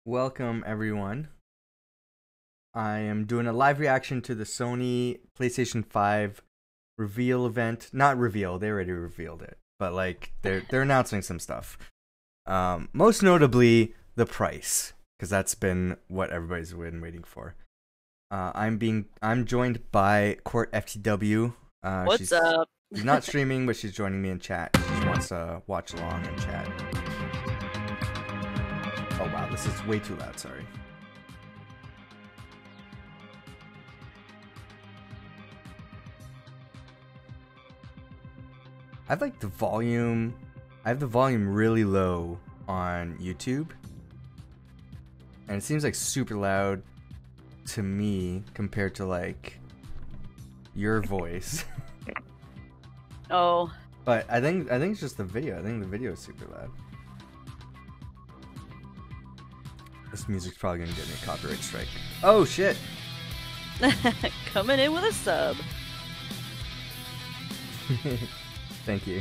Welcome, everyone. I am doing a live reaction to the Sony PlayStation 5 reveal event. Not reveal, they already revealed it. But, like, they're announcing some stuff. Most notably, the price. Because that's been what everybody's been waiting for. I'm joined by Courtftw. What's up? She's not streaming, but she's joining me in chat. She just wants to watch along and chat. Oh wow, this is way too loud, sorry. I have the volume really low on YouTube. And it seems like super loud to me compared to like your voice. Oh. But I think it's just the video. I think the video is super loud. This music's probably gonna get me a copyright strike. Oh shit! Coming in with a sub. Thank you.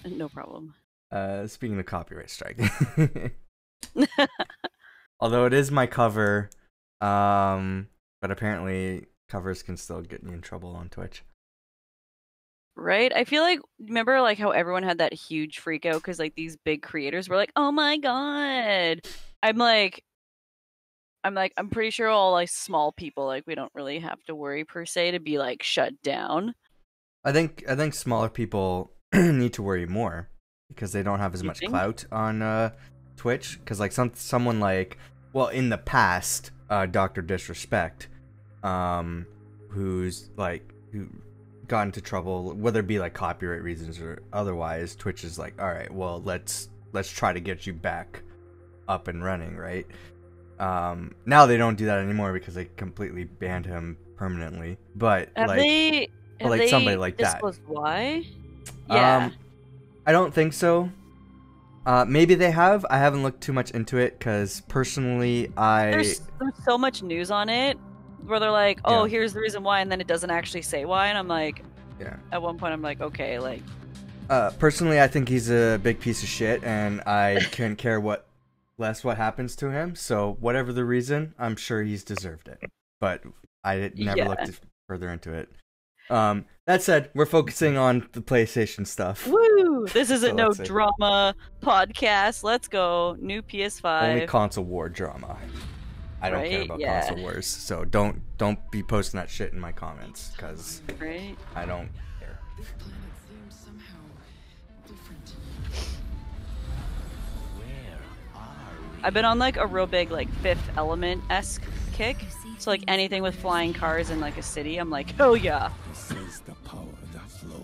No problem. Speaking of copyright strike. Although it is my cover, but apparently covers can still get me in trouble on Twitch. Right? I feel like, remember like how everyone had that huge freak out because like these big creators were like, oh my god. I'm pretty sure all like small people, like we don't really have to worry per se to be like shut down. I think smaller people need to worry more because they don't have as much clout on Twitch. Because like someone like, well, in the past, Dr. Disrespect, who got into trouble, whether it be like copyright reasons or otherwise. Twitch is like, all right, well, let's try to get you back up and running, right? Now they don't do that anymore because they completely banned him permanently. But somebody like that. Why? Yeah. I don't think so. Maybe they have. I haven't looked too much into it because personally, there's so much news on it where they're like, oh, here's the reason why, and then it doesn't actually say why, and I'm like, yeah. At one point, I'm like, okay, like. Personally, I think he's a big piece of shit, and I couldn't care what happens to him. So whatever the reason, I'm sure he's deserved it. But I never looked further into it. That said, we're focusing on the PlayStation stuff. Woo! This isn't no drama podcast. Let's go. New PS5. Only console war drama. I don't care about console wars, so don't be posting that shit in my comments, because I don't care. This planet seems somehow different. Where are we? I've been on like a real big like Fifth Element-esque kick. So like anything with flying cars in like a city, I'm like, hell yeah.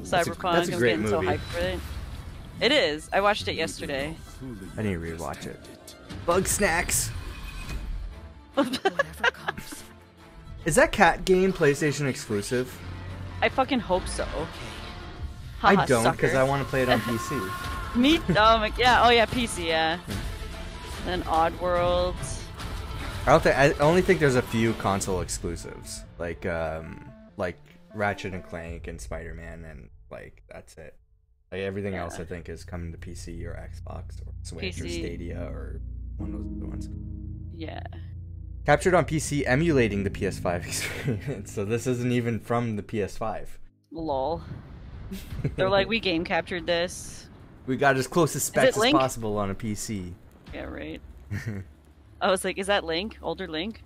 Cyberpunk, that's a I'm great getting movie. so hyped for it. It is. I watched it yesterday. I need to rewatch it. Bug snacks. Is that cat game PlayStation exclusive? I fucking hope so. I don't, because I want to play it on PC. Me? Yeah. Oh yeah, PC. Yeah. And Oddworld. I only think there's a few console exclusives, like Ratchet and Clank and Spider-Man, and like that's it. Like everything else, I think, is coming to PC or Xbox or Switch or Stadia or one of those other ones. Yeah. Captured on PC, emulating the PS5 experience. So this isn't even from the PS5. Lol. They're like, we game captured this. We got as close to specs as possible on a PC. Yeah, right. I was like, is that Link? Older Link?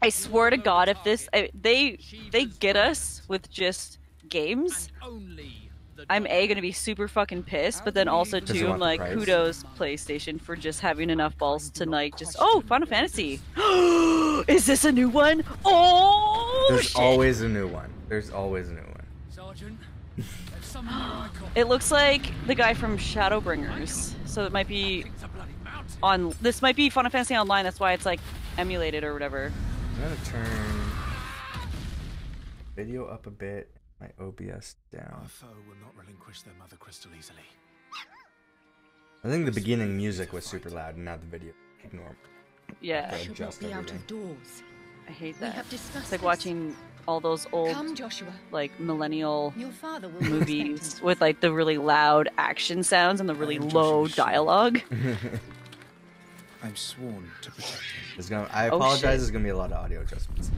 I swear to God, if this they get us with just games, I'm gonna be super fucking pissed, but then also too, I'm like, kudos PlayStation for just having enough balls tonight. Just Final Fantasy. Is this a new one? Oh, there's always a new one. There's always a new one. Sergeant, it looks like the guy from Shadowbringers, so it might be on. This might be Final Fantasy Online. That's why it's like emulated or whatever. I'm gonna turn video up a bit. My OBS down. Our foe will not relinquish their mother crystal easily. I think the beginning music was super loud, and now the video ignore. Yeah. Should not be out of doors. I hate that. We have discussed it's like watching all those old, like millennial movies with like the really loud action sounds and the really low dialogue. I'm sworn to protect him. I apologize. There's gonna be a lot of audio adjustments.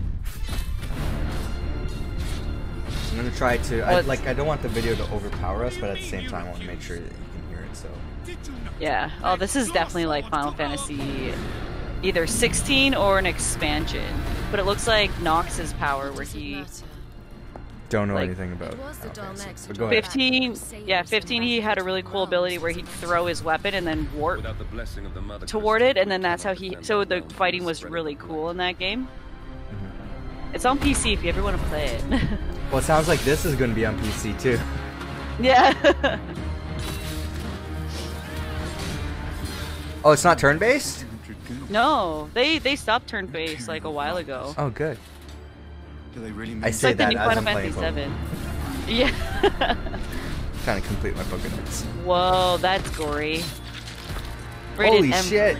I'm gonna try to. I don't want the video to overpower us, but at the same time, I want to make sure that you can hear it. So. Yeah. Oh, this is definitely like Final Fantasy, either 16 or an expansion. But it looks like Nox's power, where he. Don't know anything about. But go ahead. 15. Yeah, 15. He had a really cool ability where he'd throw his weapon and then warp toward it, and then that's how he. So the fighting was really cool in that game. It's on PC if you ever want to play it. Well, it sounds like this is going to be on PC too. Yeah. Oh, it's not turn-based? No, they stopped turn-based like a while ago. Oh, good. Do they really I say like that the new as Final I'm playing Fantasy 7. Yeah. Trying to complete my book of notes. Whoa, that's gory. Holy shit!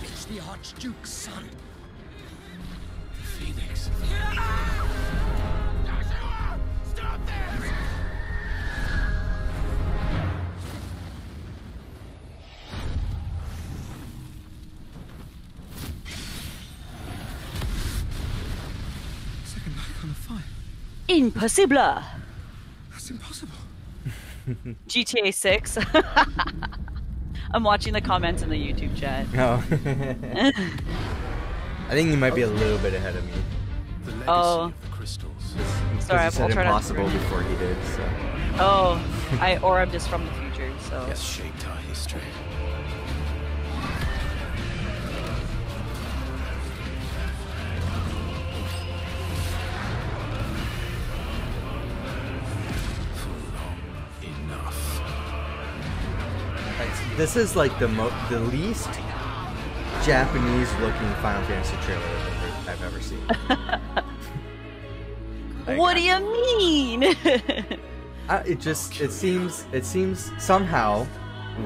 It's the Archduke's son. Phoenix. Stop this! Second life on a fire. Impossible. That's impossible. GTA 6. I'm watching the comments in the YouTube chat. Oh. I think you might be a little bit ahead of me. The legacy Oh. of the crystals. Sorry, He said I'll try not to impossible ruin it. before he did. So. Oh, I'm just from the future, so. Has shaped our history. Enough. This is like the least Japanese-looking Final Fantasy trailer I've ever seen. What do you mean? It seems somehow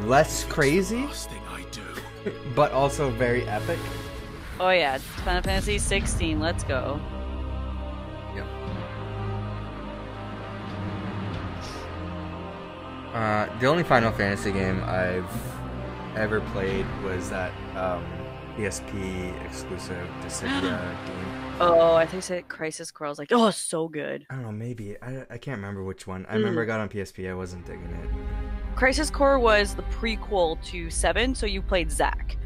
less crazy, Last thing I do. but also very epic. Oh yeah, Final Fantasy 16. Let's go. Yep. The only Final Fantasy game I've ever played was that PSP exclusive Dissidia game. Oh, I think I said Crisis Core. I was like, oh, so good. I don't know, maybe. I can't remember which one. I remember I got on PSP, I wasn't digging it. Crisis Core was the prequel to 7, so you played Zack.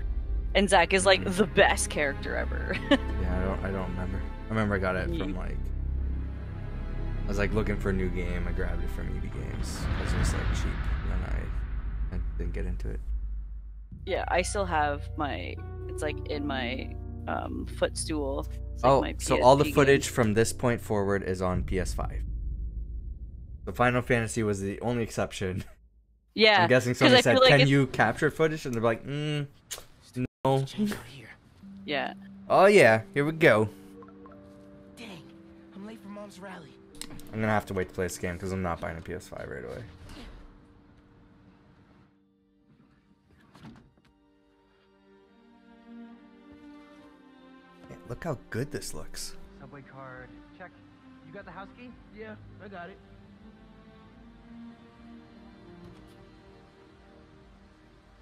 And Zack is like the best character ever. Yeah, I don't remember. I remember I got it from like I was like looking for a new game. I grabbed it from EB Games because it was like cheap, and then I didn't get into it. Yeah, I still have it's like in my footstool. It's like my So all the PSP footage game. from this point forward is on PS5. The Final Fantasy was the only exception. Yeah. I'm guessing 'cause somebody I said, feel like "Can it's- you capture footage?" And they're like, no. Yeah. Oh yeah, here we go. Dang, I'm late for Mom's rally. I'm gonna have to wait to play this game because I'm not buying a PS5 right away. Man, look how good this looks. Subway card. Check. You got the house key? Yeah, I got it.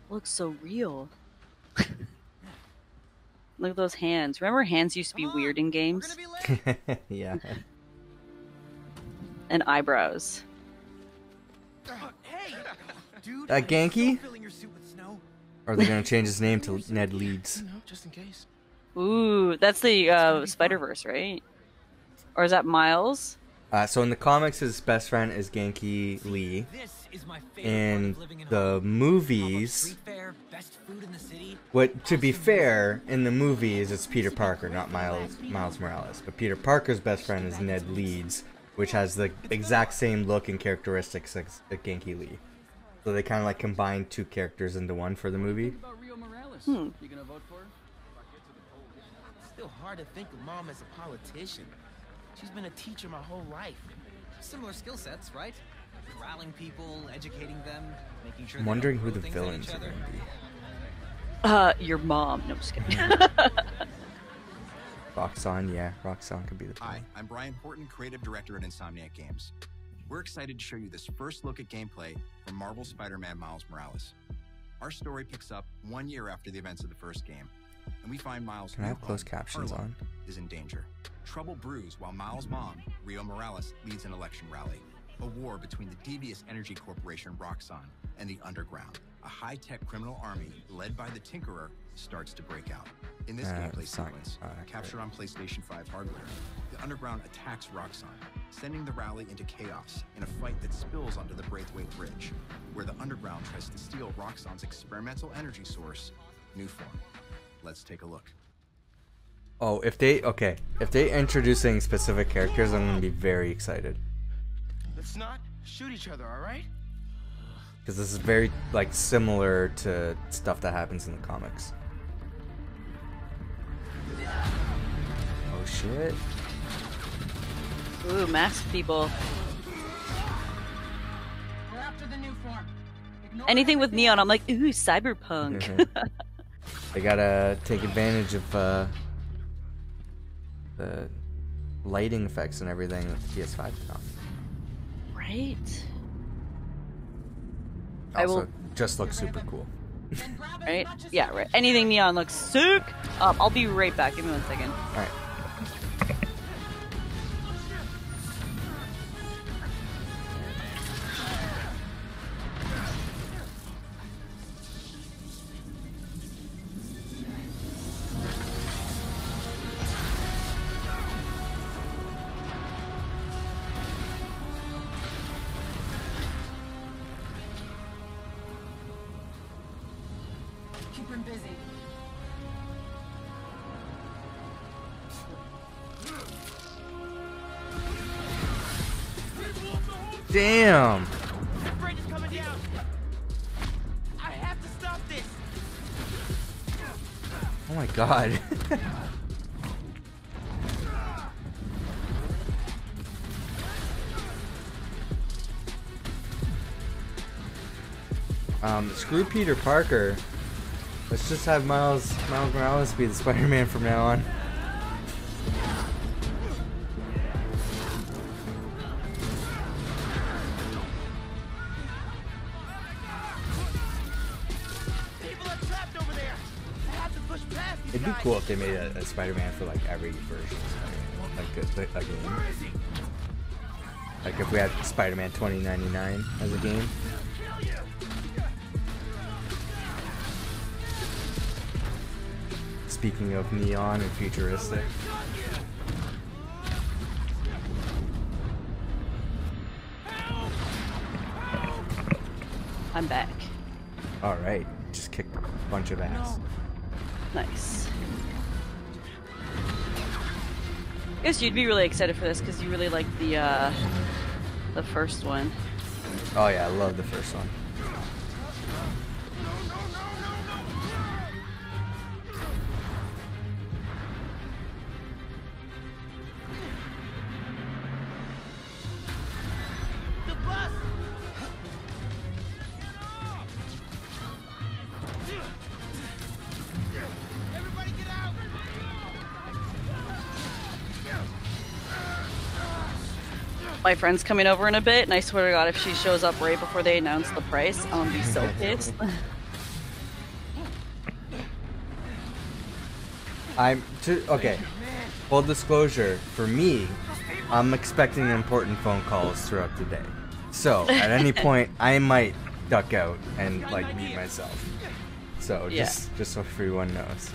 Looks so real. Look at those hands. Remember hands used to be weird in games? Yeah. And eyebrows. Hey, dude. Genki? Filling your suit with snow. Or are they gonna change his name to Ned Leeds? No, just in case. Ooh, that's the Spider-Verse, right? Or is that Miles? So in the comics, his best friend is Genki Lee. This is my favorite In part of living in the Hollywood. movies, Street fair, best food in the city. to be fair, in the movies, it's Peter Parker, not Miles Morales. But Peter Parker's best friend is Ned Leeds, which has the exact same look and characteristics as Genki Lee. So they kind of like combined two characters into one for the movie. You gonna vote for her? It's still hard to think of Mom as a politician. She's been a teacher my whole life. Similar skill sets, right? Corralling people, educating them, making sure I'm they wondering don't who throw the things at villains each are other. going to be. Your mom. No, I'm just kidding. Roxanne, yeah, Roxanne could be the Hi, I'm Brian Horton, creative director at Insomniac Games. We're excited to show you this first look at gameplay from Marvel's Spider-Man Miles Morales. Our story picks up 1 year after the events of the first game, and we find Miles' Can I have new closed home, captions Harlem, on? is in danger. Trouble brews while Miles' mom, Rio Morales, leads an election rally. A war between the devious energy corporation Roxxon and the Underground. A high-tech criminal army led by the Tinkerer starts to break out. In this gameplay sequence, captured on PlayStation 5 hardware, the Underground attacks Roxxon, sending the rally into chaos in a fight that spills onto the Braithwaite Bridge, where the Underground tries to steal Roxxon's experimental energy source, Newform. Let's take a look. Oh, if they introducing specific characters, I'm gonna be very excited. Let's not shoot each other, all right? Because this is very, like, similar to stuff that happens in the comics. Oh, shit. Ooh, masked people. We're after the new form. Ignore Anything with everything neon, I'm else. like, ooh, cyberpunk. They gotta take advantage of the lighting effects and everything that the PS5 got. Right? Also, just looks super cool. Then grab as Right? much as Yeah, you right. can. Anything neon looks sick. I'll be right back. Give me 1 second. Alright. Keep him busy. Damn! The bridge is coming down. I have to stop this. Oh my god. Screw Peter Parker. Let's just have Miles Morales be the Spider-Man from now on. People are trapped over there. I have to push past these It'd be guys. cool if they made a Spider-Man for like every version of Spider-Man. Like a game. Like if we had Spider-Man 2099 as a game. Speaking of neon and futuristic. I'm back. Alright, just kicked a bunch of ass. Nice. I guess you'd be really excited for this because you really like the first one. Oh yeah, I love the first one. The bus. Everybody get out. My friend's coming over in a bit, and I swear to God, if she shows up right before they announce the price, I'm gonna be so pissed. Okay. Full disclosure, for me, I'm expecting important phone calls throughout the day. So, at any point, I might duck out and, like, mute myself. So, Yeah. just so everyone knows.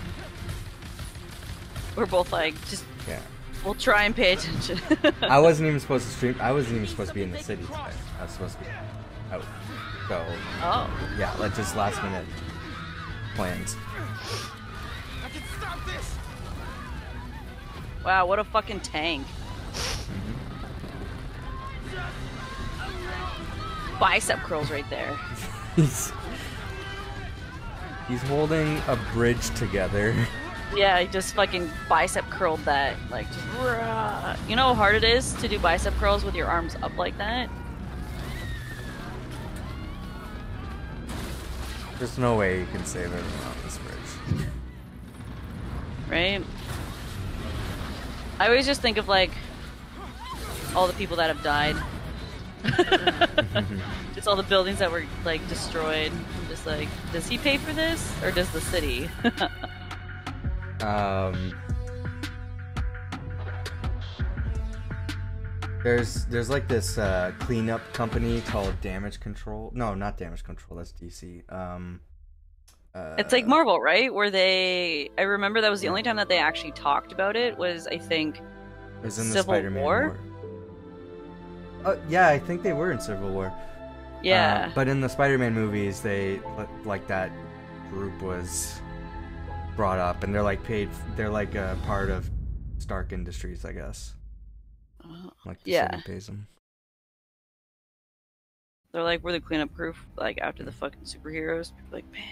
We're both like, just Yeah. we'll try and pay attention. I wasn't even supposed to stream. I wasn't even supposed to be in the city today. I was supposed to be out. So, Oh, yeah, like, just last minute plans. I can stop this. wow, what a fucking tank. Bicep curls right there. He's holding a bridge together. Yeah, he just fucking bicep curled that. Like, just, rah. You know how hard it is to do bicep curls with your arms up like that? There's no way you can save everyone on this bridge. Right? I always just think of, like, all the people that have died Just all the buildings that were like destroyed. I'm just like, does he pay for this or does the city? There's like this cleanup company called Damage Control. No, not Damage Control. That's DC. It's like Marvel, right? Where I remember that was the only time that they actually talked about it. Was I think it was in the Civil Spider-Man War. Yeah, I think they were in Civil War. Yeah. But in the Spider-Man movies, they like that group was brought up, and they're like paid. They're like a part of Stark Industries, I guess. Like the city pays them. They're like, we're the cleanup crew, like after the fucking superheroes. People are like, man,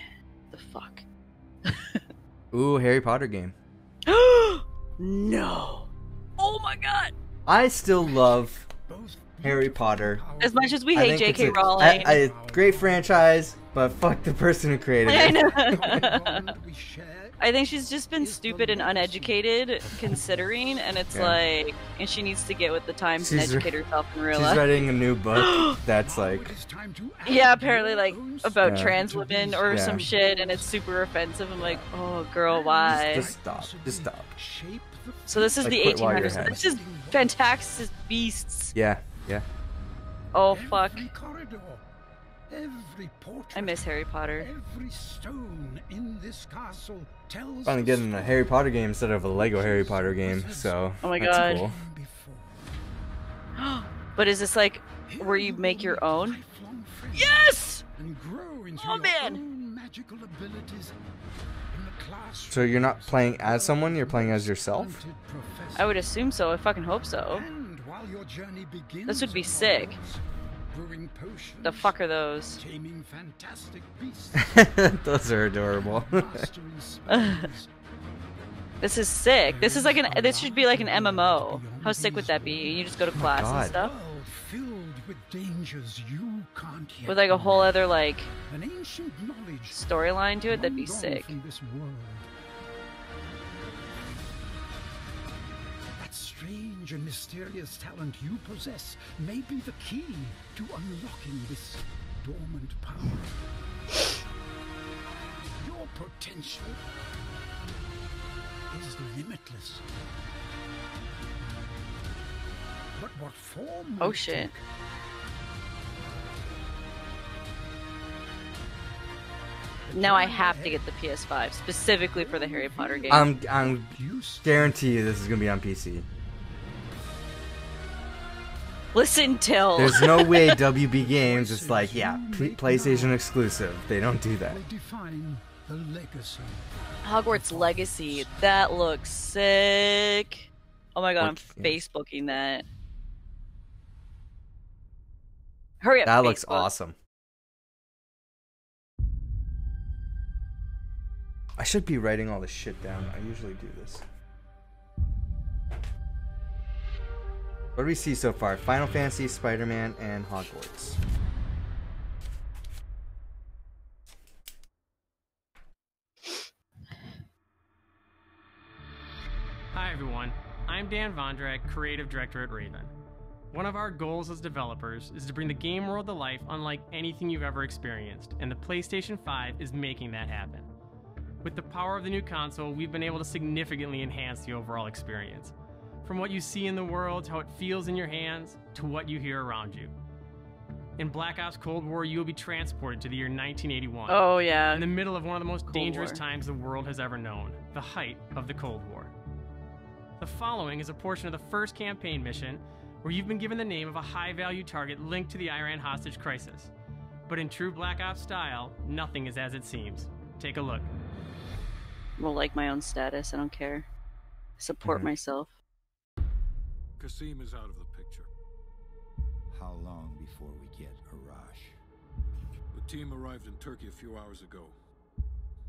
the fuck. Ooh, Harry Potter game. No. Oh my god. I still love Harry Potter. As much as we hate J.K. Rowling. Great franchise, but fuck the person who created it. I know. I think she's just been stupid and uneducated, considering, and it's like, and she needs to get with the times and educate herself and realize. She's writing a new book that's like. Yeah, apparently like about trans women or some shit, and it's super offensive. I'm like, oh girl, why? Just stop. Just stop. So this is like, the quit while you're 1800s. ahead. This is Fantastic Beasts. Yeah. Oh fuck. Every portrait, I miss Harry Potter. Every stone in this castle tells Finally getting a Harry Potter game instead of a Lego Harry Potter game, so oh my that's god. Cool. But is this like where you make your own? Yes! Oh man! Magical abilities in the classroom. So you're not playing as someone, you're playing as yourself? I would assume so. I fucking hope so. This would be sick. The fuck are those? Those are adorable. This is sick. This is like this should be like an MMO. How sick would that be? You just go to class and stuff. With like a whole other like storyline to it, that'd be sick. Strange and mysterious talent you possess may be the key to unlocking this dormant power. Your potential is limitless. But what form? Oh shit. Now I have to get the PS5 specifically for the Harry Potter game. I'm guarantee you this is gonna be on PC. Listen, Till. There's no way WB Games is like, yeah, PlayStation exclusive. They don't do that. Hogwarts Legacy. That looks sick. Oh my god, I'm Facebooking that. Hurry up. That Facebook. looks awesome. I should be writing all this shit down. I usually do this. What do we see so far? Final Fantasy, Spider-Man, and Hogwarts. Hi everyone, I'm Dan Vondrak, Creative Director at Raven. One of our goals as developers is to bring the game world to life unlike anything you've ever experienced, and the PlayStation 5 is making that happen. With the power of the new console, we've been able to significantly enhance the overall experience. From what you see in the world, to how it feels in your hands, to what you hear around you. In Black Ops Cold War, you will be transported to the year 1981. Oh yeah. In the middle of one of the most Cold dangerous War. times the world has ever known, the height of the Cold War. The following is a portion of the first campaign mission where you've been given the name of a high-value target linked to the Iran hostage crisis. But in true Black Ops style, nothing is as it seems. Take a look. Well, like my own status, I don't care. Support myself. Kasim is out of the picture. How long before we get Arash? The team arrived in Turkey a few hours ago.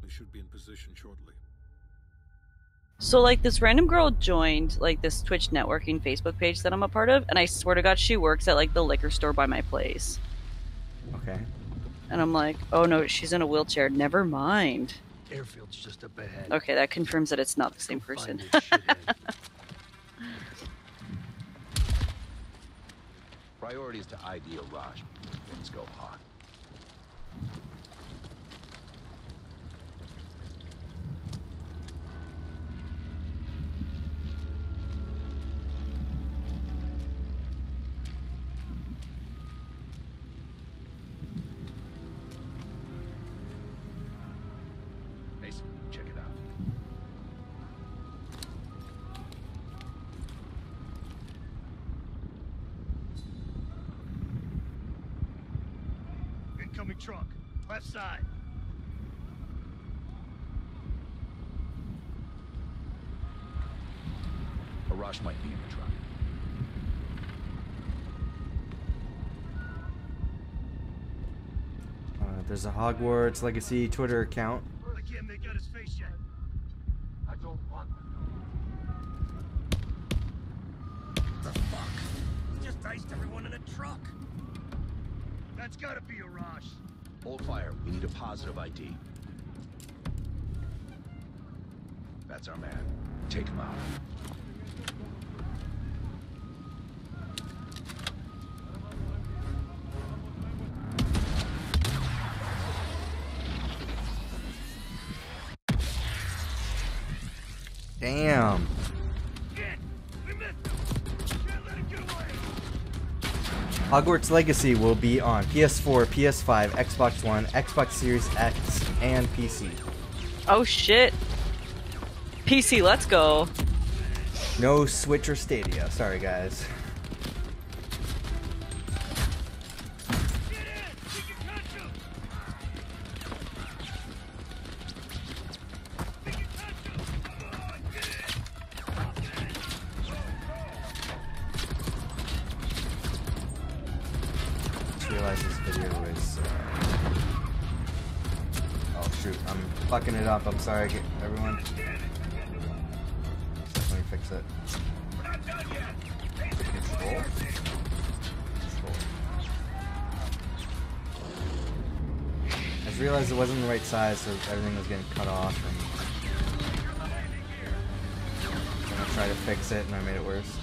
They should be in position shortly. So like this random girl joined like this Twitch networking Facebook page that I'm a part of, and I swear to God she works at like the liquor store by my place. Okay. And I'm like, oh no, she's in a wheelchair. Never mind. Airfield's just up ahead. Okay, that confirms that it's not the same person. Priority is to ID Arash. Things go hot. Mason, check it out. Incoming truck, left side. Arash might be in the truck. There's a Hogwarts Legacy Twitter account. I can't make out his face yet. I don't want the fuck? He just iced everyone in a truck. That's gotta be Arash. Hold fire. We need a positive ID. That's our man. Take him out. Damn. Hogwarts Legacy will be on PS4, PS5, Xbox One, Xbox Series X, and PC. Oh shit. PC, let's go. No Switch or Stadia. Sorry, guys. Realize this video is oh shoot, I'm fucking it up. I'm sorry, everyone. Let me fix it. Control. I just realized it wasn't the right size, so everything was getting cut off, and I tried to fix it and I made it worse.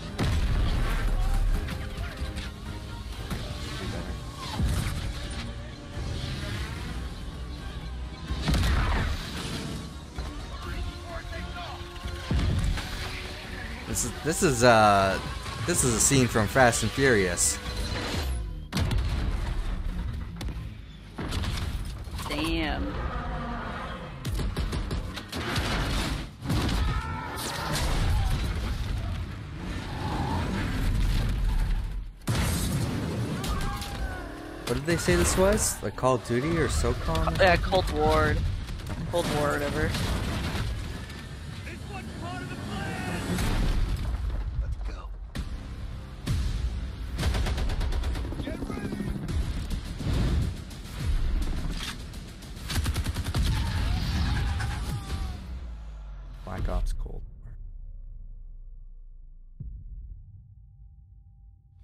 This is a scene from Fast and Furious. Damn. What did they say this was? Like Call of Duty or SOCOM? Yeah, Cold War. Cold War, whatever. Black Ops Cold War.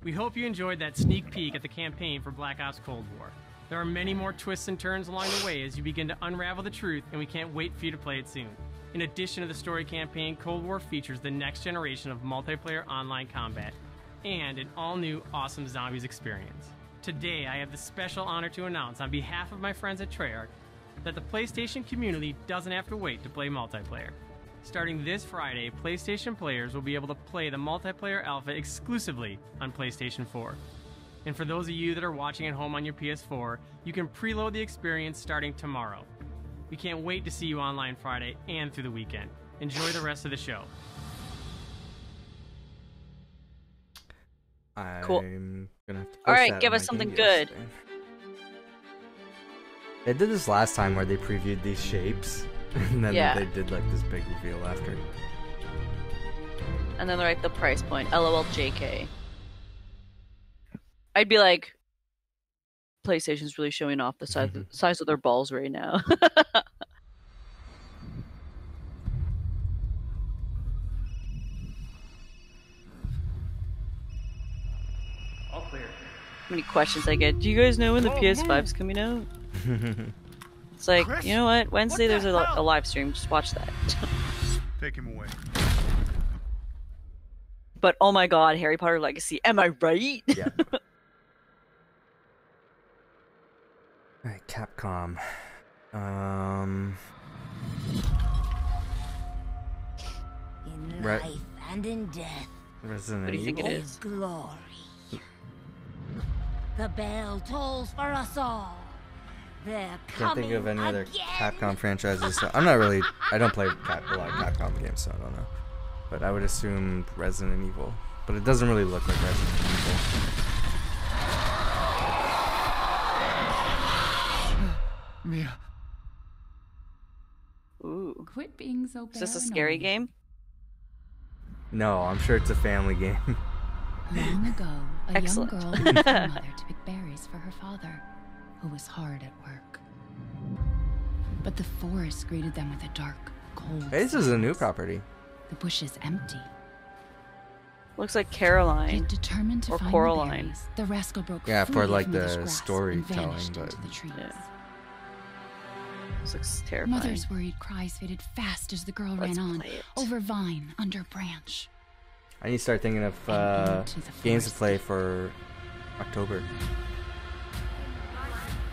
We hope you enjoyed that sneak peek at the campaign for Black Ops Cold War. There are many more twists and turns along the way as you begin to unravel the truth, and we can't wait for you to play it soon. In addition to the story campaign, Cold War features the next generation of multiplayer online combat and an all-new awesome zombies experience. Today, I have the special honor to announce on behalf of my friends at Treyarch that the PlayStation community doesn't have to wait to play multiplayer. Starting this Friday, PlayStation players will be able to play the multiplayer alpha exclusively on PlayStation 4. And for those of you that are watching at home on your PS4, you can preload the experience starting tomorrow. We can't wait to see you online Friday and through the weekend. Enjoy the rest of the show. Cool. I'm gonna have to post Alright, that give on us my something Game good. Pass. They did this last time where they previewed these shapes, and then they did like this big reveal after. And then they're like the price point. LOL JK. I'd be like, PlayStation's really showing off the size of their balls right now. All clear. How many questions I get? Do you guys know when the PS5's coming out? It's like, Chris? you know what? Wednesday What there's the a hell? live stream. Just watch that. Take him away. But oh my god, Harry Potter Legacy. Am I right? Yeah. Capcom. In Right. life and in death, Resident What do you think Evil. it is? glory. The bell tolls for us all. They're Can't coming think of any other again. Capcom franchises. So I'm not really. I don't play a lot of Capcom games, so I don't know. But I would assume Resident Evil. But it doesn't really look like Resident Evil. Mia. Ooh. Quit being so Is this a scary game? No, I'm sure it's a family game. Long ago, a Excellent. young girl left her mother to pick berries for her father, who was hard at work. But the forest greeted them with a dark, cold Hey, this is a new silence. property. The bushes empty. Looks like Caroline. Yet determined to or find Coraline. the berries, the rascal broke Yeah, free for like from the Mother's grasp and storytelling, vanished but into the trees. Yeah. This looks terrifying. Mother's worried cries faded fast as the girl Let's ran on, play it. over vine, under branch. I need to start thinking of into the games to forest. play for October.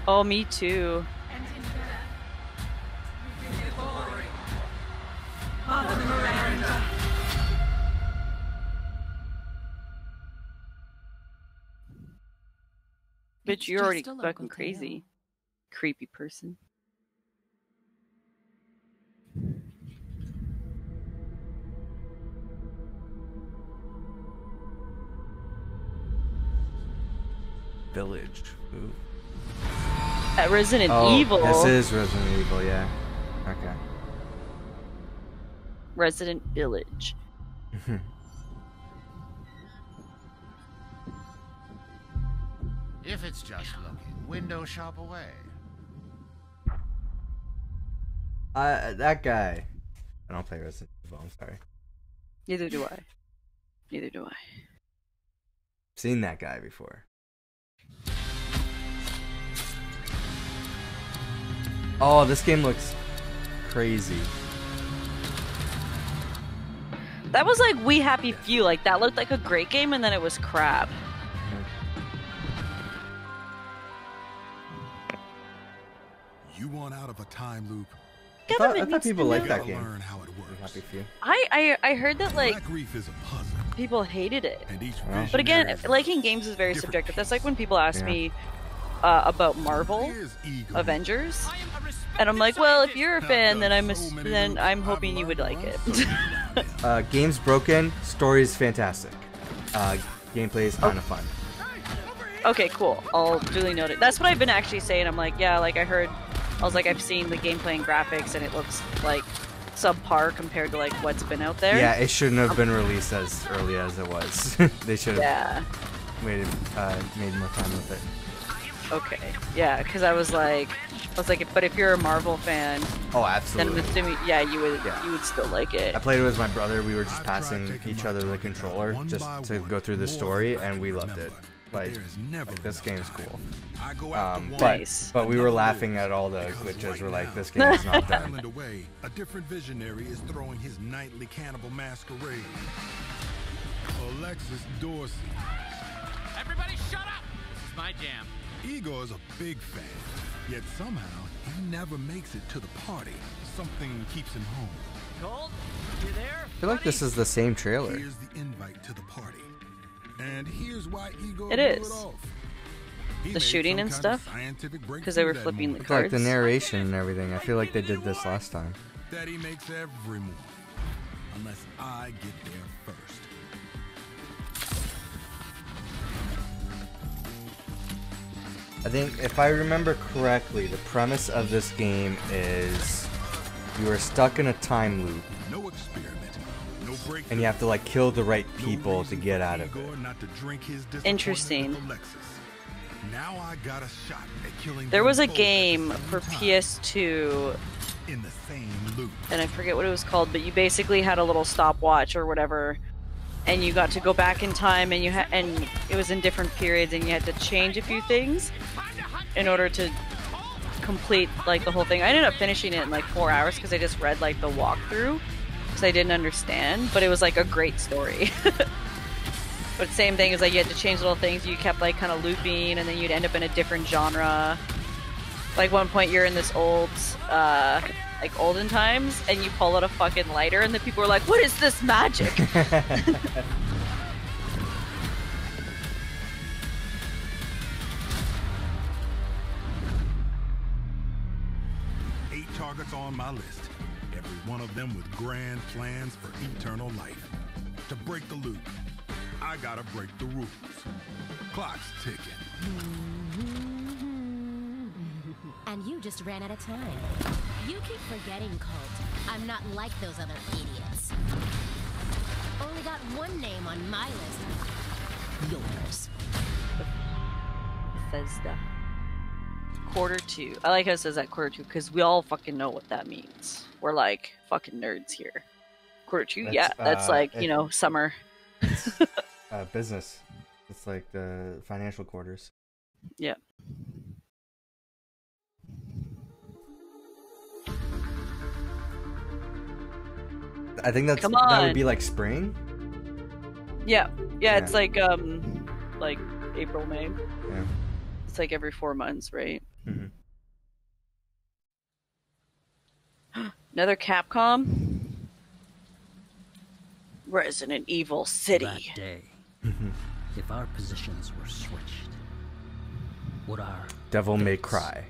Oh, me too. Bitch, you're already just a local fucking crazy. Creepy person. Village. Ooh. At Resident Oh, Evil. this is Resident Evil, yeah. Okay. Resident Village. If it's just looking, window shop away. That guy. I don't play Resident Evil, I'm sorry. Neither do I. Neither do I. Seen that guy before. Oh, this game looks crazy. That was like We Happy Few. Like, that looked like a great game, and then it was crap. You want out of a time loop? I thought people liked that game. Learn how it works. Happy Few. I heard that, like, Black Reef is a puzzle, people hated it. and each Well. But again, visionary liking games is very different subjective. That's like when people ask Yeah. me about Marvel Here's Eagle. Avengers, and I'm like, well, if you're a fan, then I'm hoping you would like it. Game's broken, story's fantastic. Gameplay is kind of fun. Okay, cool. I'll duly note it. That's what I've been actually saying. I'm like, yeah, like I was like, I've seen the gameplay and graphics, and it looks like subpar compared to like what's been out there. Yeah, it shouldn't have been released as early as it was. They should have Yeah. made more time with it. Okay. Yeah, because I was like, but if you're a Marvel fan, Oh, then absolutely. I'm assuming, yeah, you would Yeah. still like it. I played it with my brother. We were just passing each other the controller just to go through the story, and we loved it. Like this game's cool. But we were laughing at all the glitches. We're like, this game is not done. Island away, a different visionary is throwing his nightly cannibal masquerade. Alexis Dorsey. Everybody shut up! This is my jam. Igor is a big fan, yet somehow he never makes it to the party. Something keeps him home. Colt, you there? I feel like this is the same trailer. Here's the invite to the party. And here's why Igor It blew is. off. He The made shooting some and kind of stuff? scientific Because they were breakthrough that flipping the morning. Like cards. the narration and everything. I feel like they did this last time. That he makes every morning. Unless I get there first. I think, if I remember correctly, the premise of this game is you are stuck in a time loop, No experiment. No break. and you have to like kill the right people to get out of it. Igor not to drink his disappointment Interesting. with Alexis. Now I got a shot at killing There them was a both at the game same for time, PS2, in the same loop. and I forget what it was called, but you basically had a little stopwatch or whatever, and you got to go back in time, and and it was in different periods, and you had to change a few things in order to complete like the whole thing. I ended up finishing it in like 4 hours because I just read like the walkthrough because I didn't understand, but it was like a great story. But same thing is like you had to change little things. You kept like kind of looping, and then you'd end up in a different genre. Like one point you're in this old, like olden times, and you pull out a fucking lighter, and the people are like, "What is this magic?" 8 targets on my list. Every one of them with grand plans for eternal life. To break the loop, I gotta break the rules. Clock's ticking. And you just ran out of time. You keep forgetting, Colt. I'm not like those other idiots. Only got one name on my list. Yours. Bethesda. Courtftw. I like how it says that Courtftw because we all fucking know what that means. We're like fucking nerds here. Courtftw, yeah, that's like, you know, summer. Business. It's like the financial quarters. Yeah. I think that would be like spring. Yeah. Yeah, it's like April, May. Yeah. It's like every 4 months, right? Mm-hmm. Another Capcom. Resident Evil City. That day, if our positions were switched, would our Devil May Cry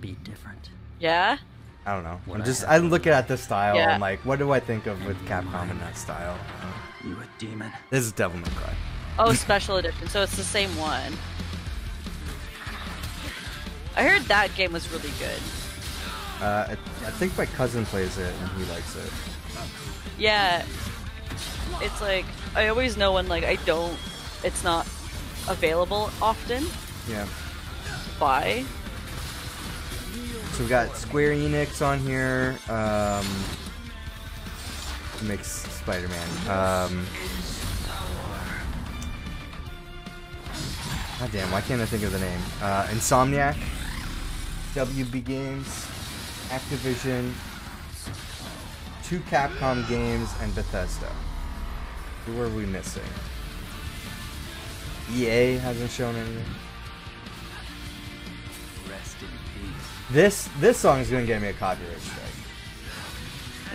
be different? Yeah? I don't know. I'm looking at the style Yeah. and like, what do I think of with Capcom in that style? You a demon? This is Devil May Cry. Oh, special edition, so it's the same one. I heard that game was really good. I think my cousin plays it and he likes it. Yeah. It's like, I always know when like it's not available often. Yeah. To buy. So we got Square Enix on here. Makes Spider-Man. God damn, why can't I think of the name? Insomniac, WB Games, Activision, 2 Capcom games, and Bethesda. Who are we missing? EA hasn't shown anything. Rest in peace. This song is gonna get me a copyright strike.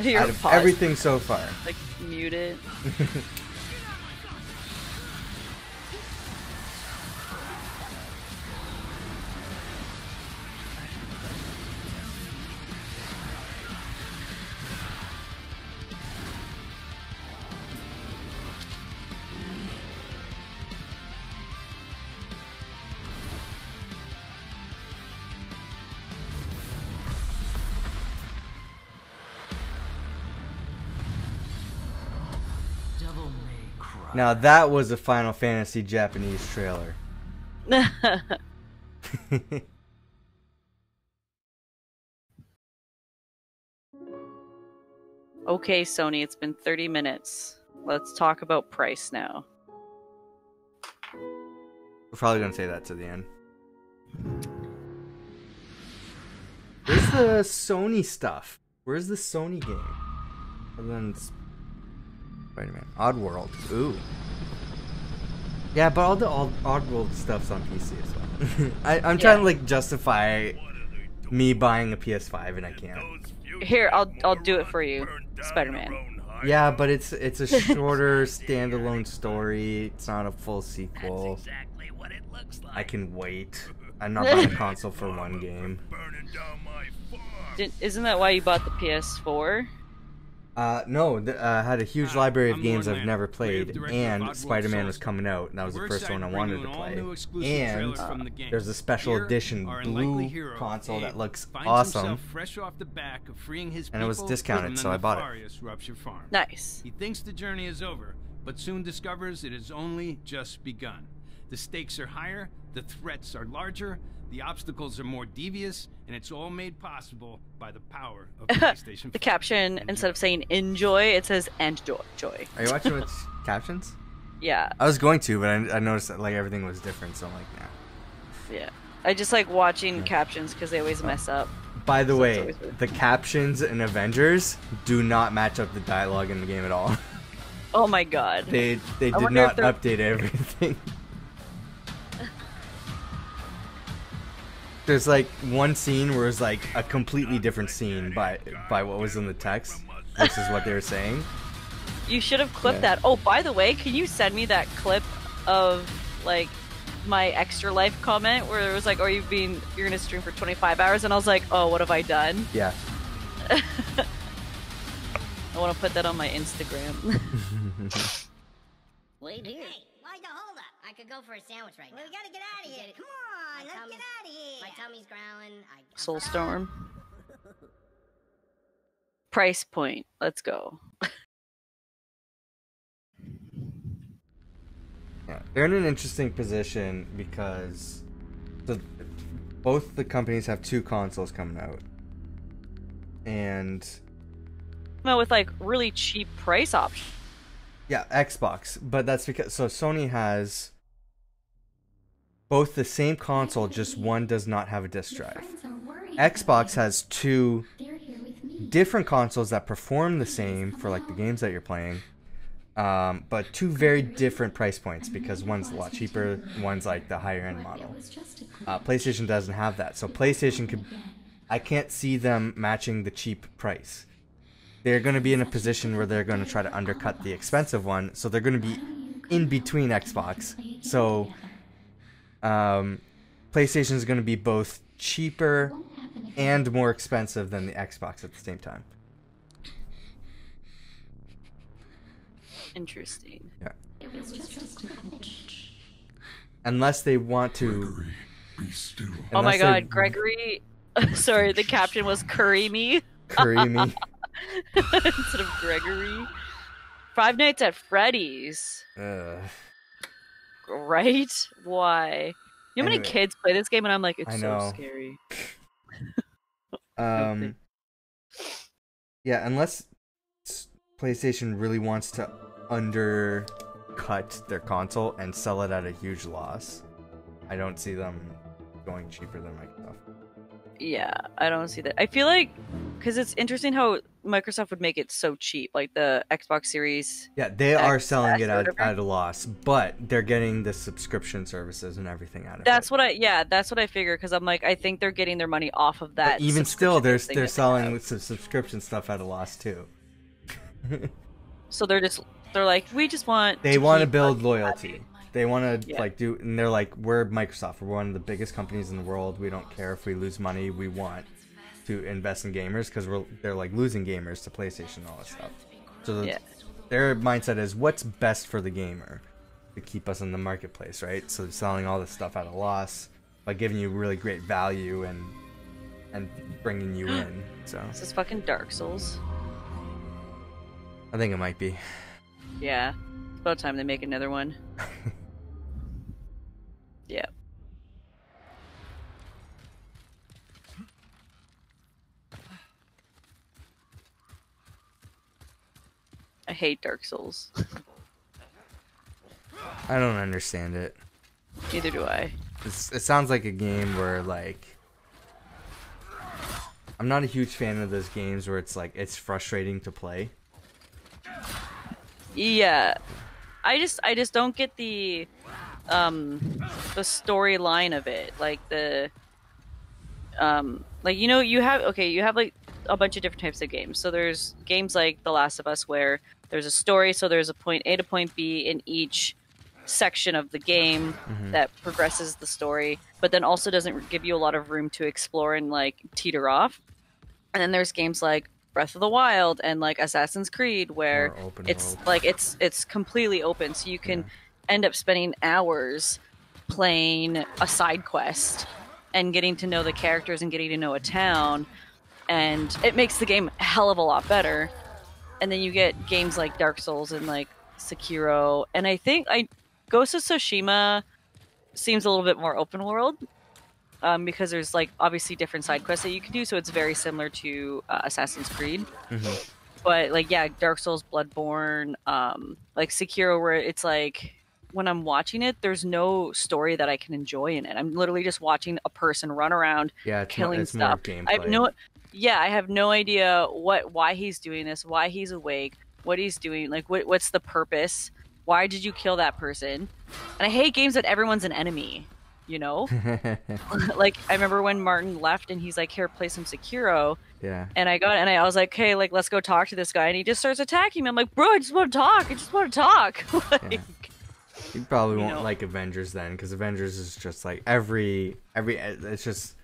You're Out of everything so far. Like, mute it. Now that was a Final Fantasy Japanese trailer. Okay, Sony, it's been 30 minutes. Let's talk about price now. We're probably gonna say that to the end. Where's the Sony stuff? Where's the Sony game? Other than Spider-Man. Oddworld. Ooh. Yeah, but all the Oddworld stuff's on PC as well. I'm trying to like justify me buying a PS5 and I can't. Here, I'll do it for you. Spider-Man. Yeah, but it's a shorter standalone story. It's not a full sequel. I can wait. I'm not buying a console for one game. Isn't that why you bought the PS4? No, I had a huge library of games I've never played, and Spider-Man was coming out, and that was the first one I wanted to play. And there's a special edition blue console that looks awesome, and it was discounted, so I bought it. Nice. He thinks the journey is over, but soon discovers it has only just begun. The stakes are higher, the threats are larger, the obstacles are more devious, and it's all made possible by the power of PlayStation 5. The caption, instead of saying enjoy, it says enjoy. Are you watching with captions? Yeah. I was going to, but I noticed that like everything was different, so I'm like, nah. Yeah. I just like watching captions because they always mess up. By the way, the captions in Avengers do not match up the dialogue in the game at all. Oh my god. They did not update everything. There's like one scene where it's like a completely different scene by what was in the text versus what they were saying. You should have clipped that. Oh, by the way, can you send me that clip of like my Extra Life comment where it was like, "Oh, you're gonna stream for 25 hours," and I was like, "Oh, what have I done?" Yeah. I want to put that on my Instagram. Wait here. Hey, why the hold up? I could go for a sandwich right now. Well, we gotta get out of here. Come on, let's get out of here. My tummy's growling. Soulstorm. Price point. Let's go. Yeah, they're in an interesting position because both the companies have 2 consoles coming out, and with like really cheap price options. Yeah, Xbox, but that's because Sony has both the same console, just one does not have a disc drive. Xbox has 2 different consoles that perform the same for like the games that you're playing. But 2 very different price points because one's a lot cheaper, one's like the higher end model. PlayStation doesn't have that, so PlayStation I can't see them matching the cheap price. They're going to be in a position where they're going to try to undercut the expensive one, so they're going to be in between Xbox. So PlayStation is going to be both cheaper and more expensive than the Xbox at the same time. Interesting. Yeah. Unless they want to. Oh my god, Gregory. Sorry, the caption was Curry-me. Curry-me. Instead of Gregory. Five Nights at Freddy's. Right? Why? You know how many kids play this game and I'm like, it's so scary. Yeah, unless PlayStation really wants to undercut their console and sell it at a huge loss, I don't see them going cheaper than Microsoft. Yeah, I don't see that. I feel like, because it's interesting how Microsoft would make it so cheap, like the Xbox Series. Yeah, they are selling it at a loss, but they're getting the subscription services and everything out of it. That's what I figure, because I'm like, I think they're getting their money off of that. But even still, they're selling some subscription stuff at a loss too. So they're like, we just want. They want to build loyalty. They want to do, and they're like, we're Microsoft. We're one of the biggest companies in the world. We don't care if we lose money. We want to invest in gamers because they're like losing gamers to PlayStation and all that stuff. So their mindset is what's best for the gamer to keep us in the marketplace, right? So they're selling all this stuff at a loss by giving you really great value and bringing you in. So this is fucking Dark Souls. I think it might be. Yeah, it's about time they make another one. Yeah. I hate Dark Souls. I don't understand it. Neither do I. It sounds like a game where, like... I'm not a huge fan of those games where it's, like, it's frustrating to play. Yeah. I just don't get the storyline of it. Like, like, you know, you have like a bunch of different types of games. So there's games like The Last of Us where there's a story, so there's a point A to point B in each section of the game that progresses the story, but then also doesn't give you a lot of room to explore and like teeter off. And then there's games like Breath of the Wild and like Assassin's Creed where it's like it's completely open, so you can end up spending hours playing a side quest and getting to know the characters and getting to know a town, and it makes the game a hell of a lot better. And then you get games like Dark Souls and like Sekiro, and I think Ghost of Tsushima seems a little bit more open world, because there's like obviously different side quests that you can do, so it's very similar to Assassin's Creed. But like Dark Souls, Bloodborne, like Sekiro, where it's like when I'm watching it, there's no story that I can enjoy in it. I'm literally just watching a person run around killing stuff. I have no idea why he's doing this, why he's awake, what he's doing, like what's the purpose? Why did you kill that person? And I hate games that everyone's an enemy. you know? Like, I remember when Martin left and he's like, here, play some Sekiro. Yeah. And I was like, okay, like, let's go talk to this guy. And he just starts attacking me. I'm like, bro, I just want to talk. I just want to talk. Like, You probably won't like Avengers then, because Avengers is just like every it's just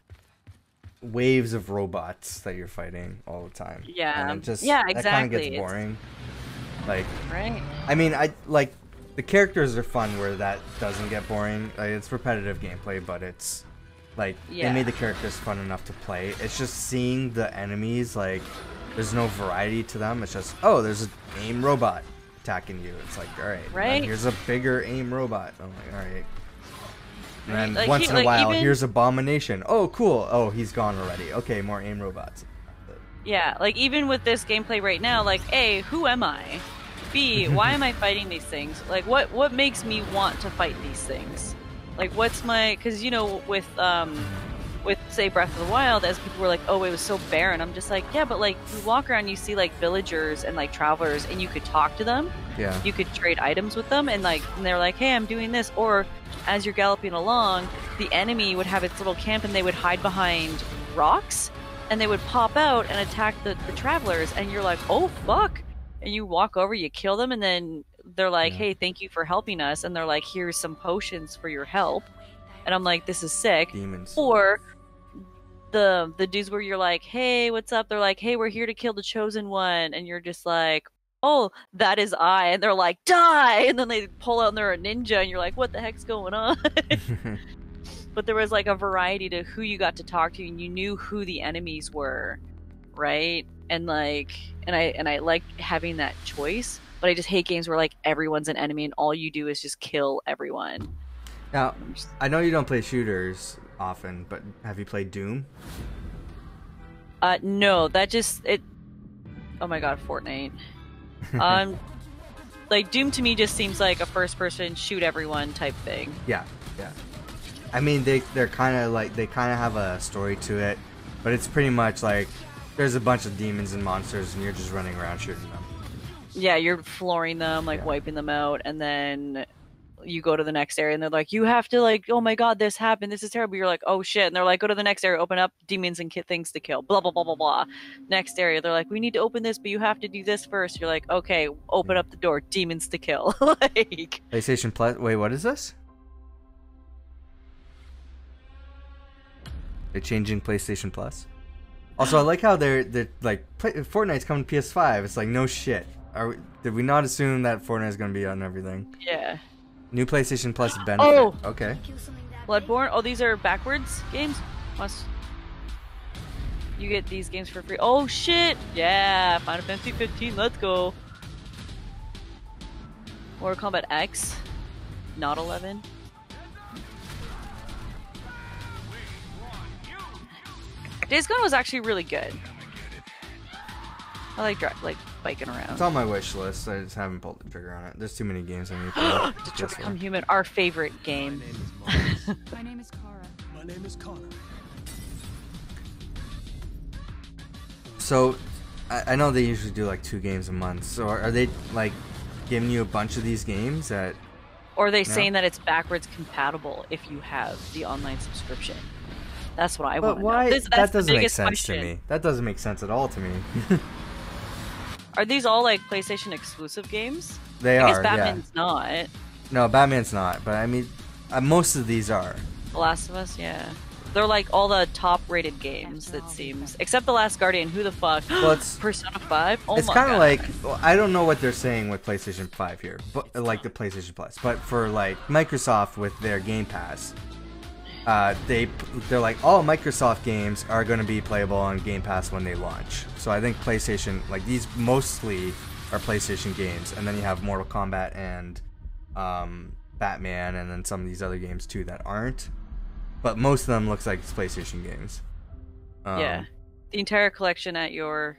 waves of robots that you're fighting all the time. Yeah. And it just, yeah, that exactly. kind of gets boring. Like, right. I mean, I like the characters are fun where that doesn't get boring. Like, it's repetitive gameplay, but it's like they made the characters fun enough to play. It's just seeing the enemies, like there's no variety to them. It's just, oh, there's an AIM robot attacking you. It's like, all right, right. here's a bigger AIM robot. I'm like, all right. And then like, once in a while, even... here's Abomination. Oh, cool. Oh, he's gone already. Okay, more AIM robots. Yeah, like even with this gameplay right now, like A, who am I? B, why am I fighting these things? Like what makes me want to fight these things? Like what's my, because you know with say Breath of the Wild, as people were like, oh, it was so barren. I'm just like, yeah, but like you walk around, you see like villagers and like travelers, and you could talk to them. Yeah. You could trade items with them, and like and they're like, hey, I'm doing this. Or as you're galloping along, the enemy would have its little camp, and they would hide behind rocks, and they would pop out and attack the travelers, and you're like, oh fuck. And you walk over, you kill them, and then they're like, hey, thank you for helping us. And they're like, here's some potions for your help. And I'm like, this is sick. Demons. Or the dudes where you're like, hey, what's up? They're like, hey, we're here to kill the chosen one. And you're just like, oh, that is I. And they're like, die. And then they pull out and they're a ninja. And you're like, what the heck's going on? But there was like a variety to who you got to talk to, and you knew who the enemies were, right? And like, and I like having that choice, but I just hate games where like everyone's an enemy and all you do is just kill everyone. Now, I know you don't play shooters often, but have you played Doom? No, that just it. Oh my god, Fortnite. Like Doom to me just seems like a first-person shoot everyone type thing. Yeah, yeah. I mean, they're kind of like they kind of have a story to it, but it's pretty much like there's a bunch of demons and monsters, and you're just running around shooting them. Yeah, you're flooring them, like wiping them out, and then you go to the next area, and they're like, you have to like, oh my god, this happened, this is terrible. You're like, oh shit, and they're like, go to the next area, open up, demons and things to kill, blah blah blah blah blah. Next area, they're like, we need to open this, but you have to do this first. You're like, okay, open up the door, demons to kill. Like PlayStation Plus. Wait, what is this? They're changing PlayStation Plus. Also, I like how they're like Fortnite's coming to PS5. It's like no shit. Did we not assume that Fortnite's gonna be on everything? Yeah. New PlayStation Plus benefit. Oh. Okay. Bloodborne. Oh, these are backwards games. You get these games for free. Oh shit! Yeah, Final Fantasy 15. Let's go. Mortal Kombat X, not 11. Days Gone was actually really good. I like biking around. It's on my wish list. I just haven't pulled the trigger on it. There's too many games I need to play. Detroit Become Human, our favorite game. My name is Kara. My name is Connor. So, I know they usually do like 2 games a month. So are they like giving you a bunch of these games that? Or are they saying that it's backwards compatible if you have the online subscription? That's what I want to know. That doesn't make sense to me. That doesn't make sense at all to me. Are these all like PlayStation exclusive games? They I are. guess Batman's not. No, Batman's not. But I mean, most of these are. The Last of Us, yeah. They're like all the top-rated games. It seems, except The Last Guardian. Who the fuck? Well, it's Persona 5. Oh it's kind of like I don't know what they're saying with PlayStation 5 here, but like the PlayStation Plus. But for like Microsoft with their Game Pass. They're like all Microsoft games are going to be playable on Game Pass when they launch. So I think PlayStation, like these mostly are PlayStation games, and then you have Mortal Kombat and Batman, and then some of these other games too that aren't. But most of them looks like it's PlayStation games. Yeah, the entire collection at your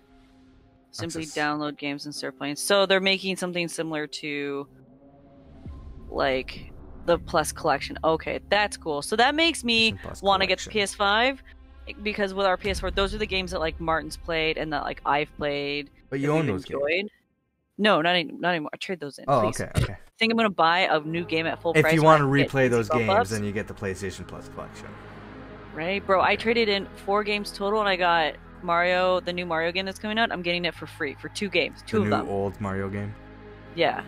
simply download games and start playing. So they're making something similar to like the Plus collection. Okay, that's cool. So that makes me want to get the PS5 because with our PS4, those are the games that like Martin's played and that like I've played. But you own those games. No, not anymore. I trade those in. Oh, please. okay. think I'm gonna buy a new game at full price. If you want to when I get replay those bump games, ups. then you get the PlayStation Plus collection. Right, bro. I traded in 4 games total, and I got Mario, the new Mario game that's coming out. I'm getting it for free for 2 games, two The of new them. old Mario game. Yeah,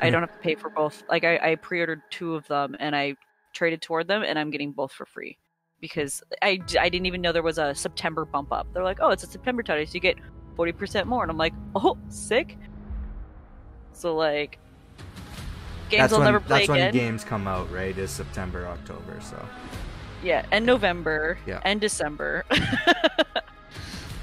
I don't have to pay for both. Like I pre-ordered 2 of them, and I traded toward them, and I'm getting both for free because I didn't even know there was a September bump up. They're like, oh, it's a September title, so you get 40% more, and I'm like, oh, sick. So like, games I'll never play again. That's when games come out, right? Is September, October, so. Yeah, and November, and December.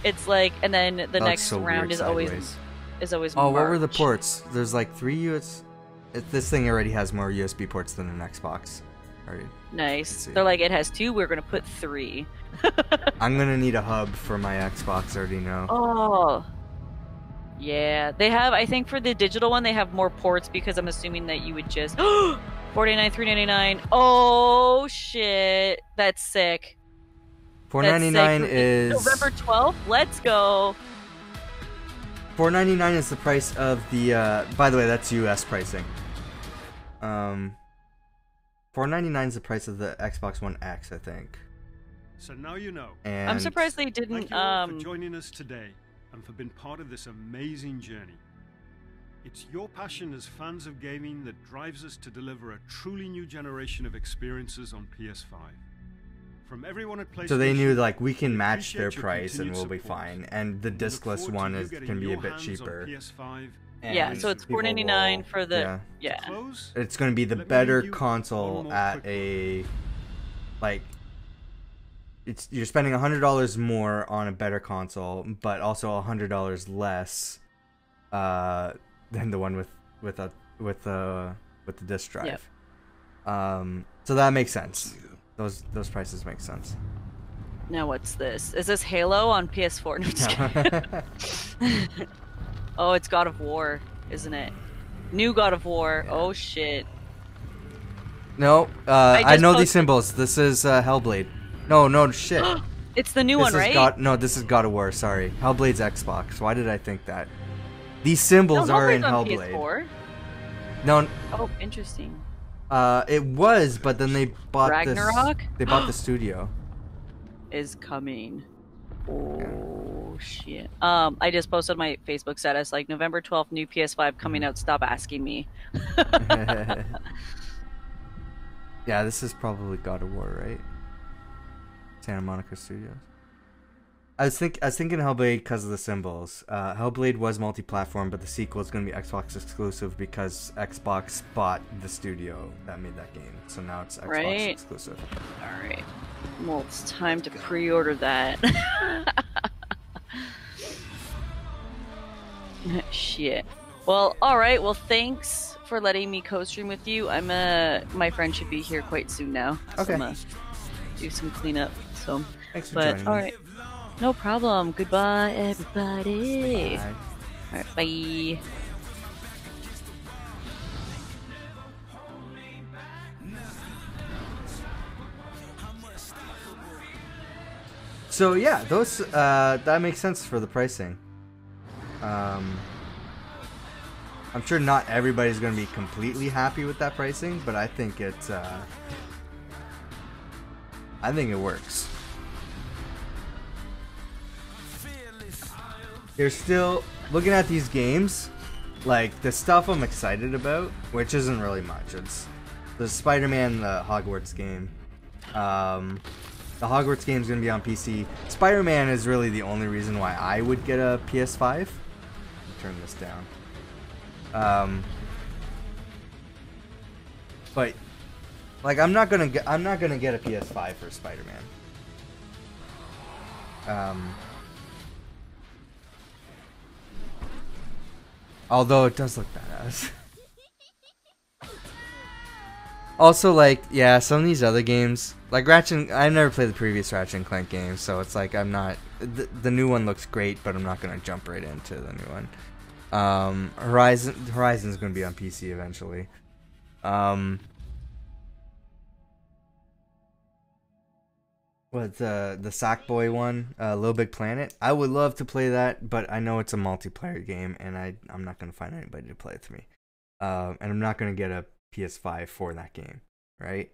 It's like, and then the next so round is always Oh, March. what were the ports? There's like 3 US. This thing already has more USB ports than an Xbox. Already. Nice. They're like, it has 2. We're gonna put 3. I'm gonna need a hub for my Xbox. I already know. Oh. Yeah, they have. I think for the digital one, they have more ports because I'm assuming that you would just $49, $3.99. Oh shit, that's sick. $4.99 is November 12th. Let's go. $4.99 is the price of the. By the way, that's US pricing. $4.99 is the price of the Xbox One X, I think. So now you know. And I'm surprised they didn't. Thank you all for joining us today and for being part of this amazing journey. It's your passion as fans of gaming that drives us to deliver a truly new generation of experiences on PS5. From everyone at PlayStation, so they knew like we can match their price and we'll be fine, and the discless one can be a bit cheaper. Yeah, so it's $4.99 for the It's going to be the better console at a like. You're spending $100 more on a better console, but also $100 less than the one with the disc drive. So that makes sense. Those prices make sense. Now what's this? Is this Halo on PS4? No, just kidding. Oh, it's God of War, isn't it? New God of War. Oh shit. No, I know these symbols. This is Hellblade. No, shit. It's the new one, right? No, this is God of War. Sorry, Hellblade's Xbox. Why did I think that? These symbols are in Hellblade. PS4? No. Oh, interesting. It was, but then they bought Ragnarok? They bought the studio. Is coming. Oh shit. I just posted my Facebook status like November 12th, new PS5 coming out. Stop asking me. Yeah, this is probably God of War, right? Santa Monica Studios. I was thinking Hellblade because of the symbols. Hellblade was multi-platform, but the sequel is going to be Xbox exclusive because Xbox bought the studio that made that game. So now it's Xbox exclusive. All right. Well, it's time to pre-order that. Shit. Well, all right. Well, thanks for letting me co-stream with you. My friend should be here quite soon now. So Okay. I'm gonna do some cleanup. So, Thanks for joining all me. right. No problem. Goodbye, everybody. Bye. All right, bye. So yeah, those that makes sense for the pricing. I'm sure not everybody's going to be completely happy with that pricing, but I think it works. You're still looking at these games, like the stuff I'm excited about, which isn't really much. It's the Spider-Man, the Hogwarts game. The Hogwarts game is going to be on PC. Spider-Man is really the only reason why I would get a PS5. Turn this down. But like I'm not gonna get a PS5 for Spider-Man. Although it does look badass. Also, like, yeah, some of these other games, like Ratchet, I've never played the previous Ratchet and Clank games, so it's like I'm not. The new one looks great, but I'm not gonna jump right into the new one. Horizon's gonna be on PC eventually. What the Sackboy one, Little Big Planet? I would love to play that, but I know it's a multiplayer game, and I'm not gonna find anybody to play with me. And I'm not gonna get a PS5 for that game, right?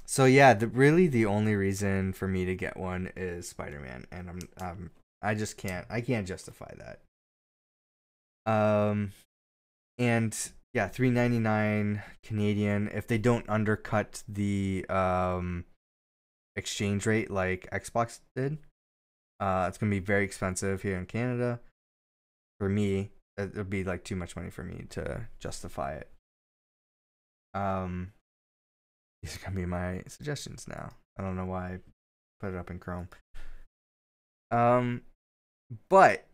So yeah, really the only reason for me to get one is Spider-Man, and I just can't justify that. And yeah, $3.99 Canadian. If they don't undercut the exchange rate like Xbox did, it's gonna be very expensive here in Canada. For me, it would be like too much money for me to justify it. These are gonna be my suggestions now. I don't know why I put it up in Chrome. But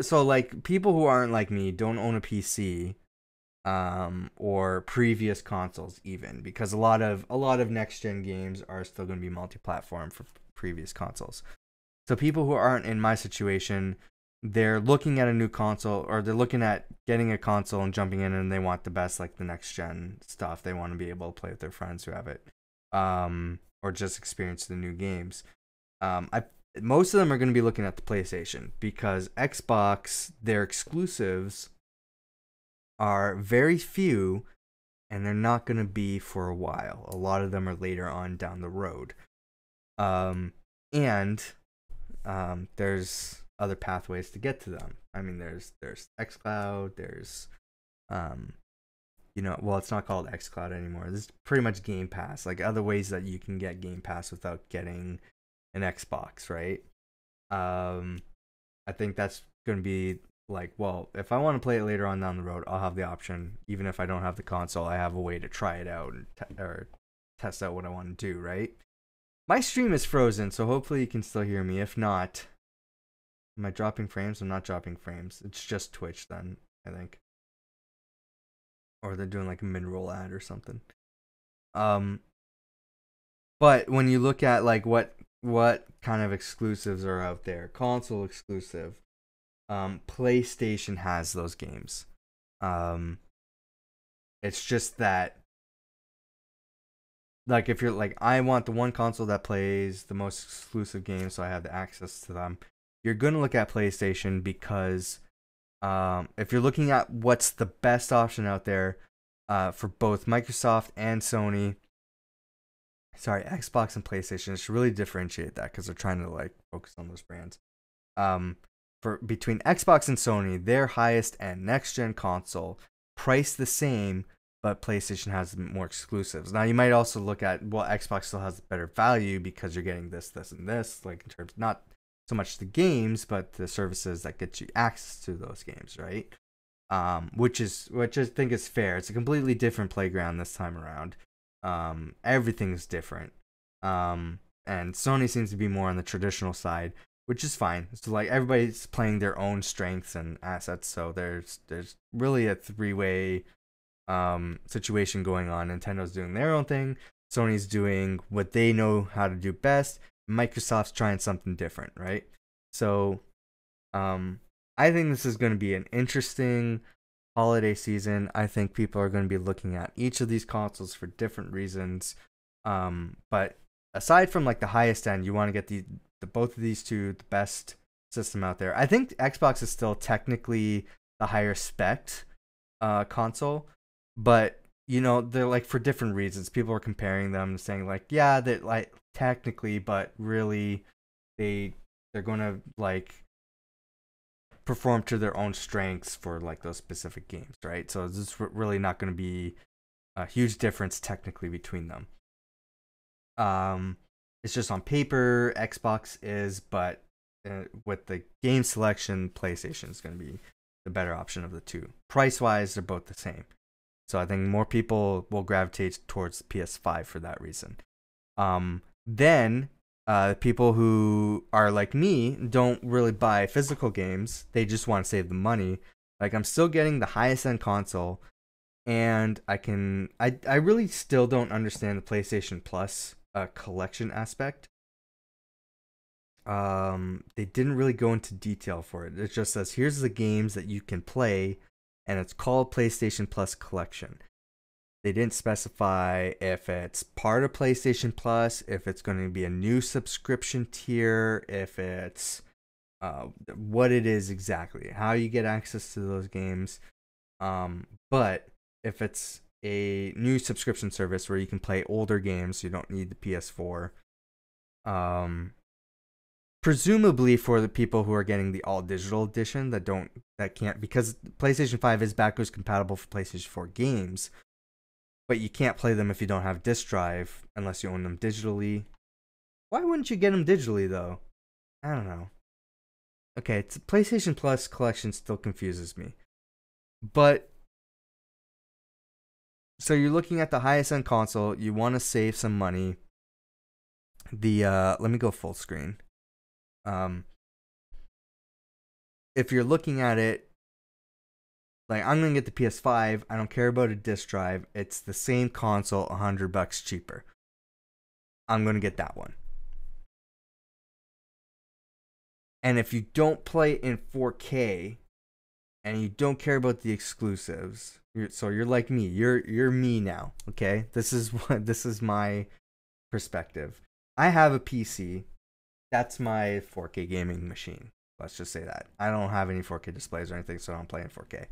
so like people who aren't like me don't own a PC, or previous consoles even, because a lot of next gen games are still gonna be multi-platform for previous consoles. So people who aren't in my situation, they're looking at a new console, or they're looking at getting a console and jumping in, and they want the best, like the next gen stuff. They want to be able to play with their friends who have it, or just experience the new games. Most of them are going to be looking at the PlayStation, because Xbox, their exclusives are very few, and they're not going to be for a while. A lot of them are later on down the road. There's other pathways to get to them. I mean, there's xCloud, there's well, it's not called xCloud anymore. This is pretty much Game Pass, like other ways that you can get Game Pass without getting an Xbox, right? I think that's going to be like, well, if I want to play it later on down the road, I'll have the option. Even if I don't have the console, I have a way to try it out or test out what I want to do, right? My stream is frozen, so hopefully you can still hear me. If not, am I dropping frames? I'm not dropping frames. It's just Twitch then, I think. Or they're doing like a mid-roll ad or something. But when you look at like what kind of exclusives are out there, console exclusive, PlayStation has those games. It's just that, like, if you're like, I want the one console that plays the most exclusive games, so I have the access to them, you're going to look at PlayStation, because if you're looking at what's the best option out there for both Microsoft and Sony, Xbox and PlayStation, it's to really differentiate that, because they're trying to like focus on those brands. For between Xbox and Sony, their highest end next gen console, priced the same, but PlayStation has more exclusives. Now you might also look at, well, Xbox still has better value because you're getting this, and this, like in terms not so much the games, but the services that get you access to those games, right? Which I think is fair. It's a completely different playground this time around. Everything's different. And Sony seems to be more on the traditional side, which is fine. So like everybody's playing their own strengths and assets. So there's really a three-way situation going on. Nintendo's doing their own thing. Sony's doing what they know how to do best. Microsoft's trying something different, right? So, I think this is going to be an interesting holiday season. I think people are going to be looking at each of these consoles for different reasons. But aside from like the highest end, you want to get the both of these two, the best system out there. I think Xbox is still technically the higher spec console, but they're like for different reasons. People are comparing them, saying like, yeah, that like technically, but really they're going to like perform to their own strengths for like those specific games, right? So it's really not going to be a huge difference technically between them. It's just on paper Xbox is, but with the game selection, PlayStation is going to be the better option of the two. Price wise, they're both the same. So I think more people will gravitate towards PS5 for that reason. Then people who are like me don't really buy physical games. They just want to save the money. Like, I'm still getting the highest end console, and I really still don't understand the PlayStation Plus collection aspect. They didn't really go into detail for it. It just says, here's the games that you can play, and it's called PlayStation Plus Collection. They didn't specify if it's part of PlayStation Plus, if it's going to be a new subscription tier, if it's what it is exactly, how you get access to those games. But if it's a new subscription service where you can play older games, you don't need the PS4. Presumably for the people who are getting the all digital edition that can't, because PlayStation 5 is backwards compatible for PlayStation 4 games, but you can't play them if you don't have disc drive unless you own them digitally. Why wouldn't you get them digitally though? I don't know. Okay, PlayStation Plus collection still confuses me. But so you're looking at the highest end console, you want to save some money. Let me go full screen. If you're looking at it, like, I'm gonna get the PS5. I don't care about a disc drive. It's the same console, $100 cheaper. I'm gonna get that one. And if you don't play in 4K, and you don't care about the exclusives, you're like me. You're me now. Okay, this is my perspective. I have a PC. That's my 4K gaming machine. Let's just say that. I don't have any 4K displays or anything, so I don't play in 4K.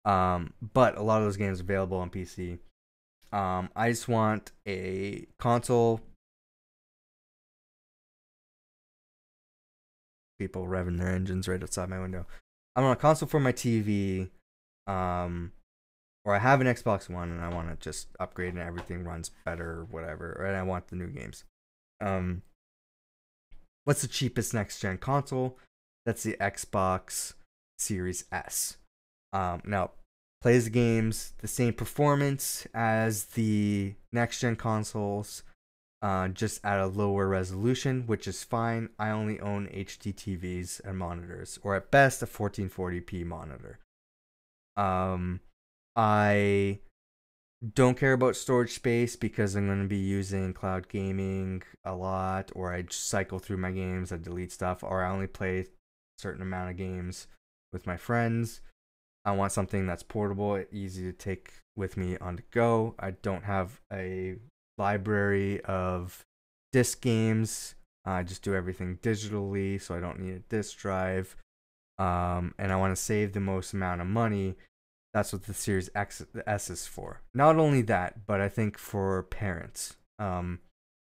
But a lot of those games are available on PC. I just want a console. People revving their engines right outside my window. I want a console for my TV. Or I have an Xbox One and I want to just upgrade and everything runs better or whatever. And I want the new games. What's the cheapest next gen console? That's the Xbox Series S. Now, plays the games, the same performance as the next gen consoles, just at a lower resolution, which is fine. I only own HD TVs and monitors, or at best a 1440p monitor. I don't care about storage space because I'm going to be using cloud gaming a lot, or I just cycle through my games, I delete stuff, or I only play a certain amount of games with my friends. I want something that's portable, easy to take with me on the go. I don't have a library of disc games. I just do everything digitally, so I don't need a disc drive. And I want to save the most amount of money. That's what the Series S is for. Not only that, but I think for parents,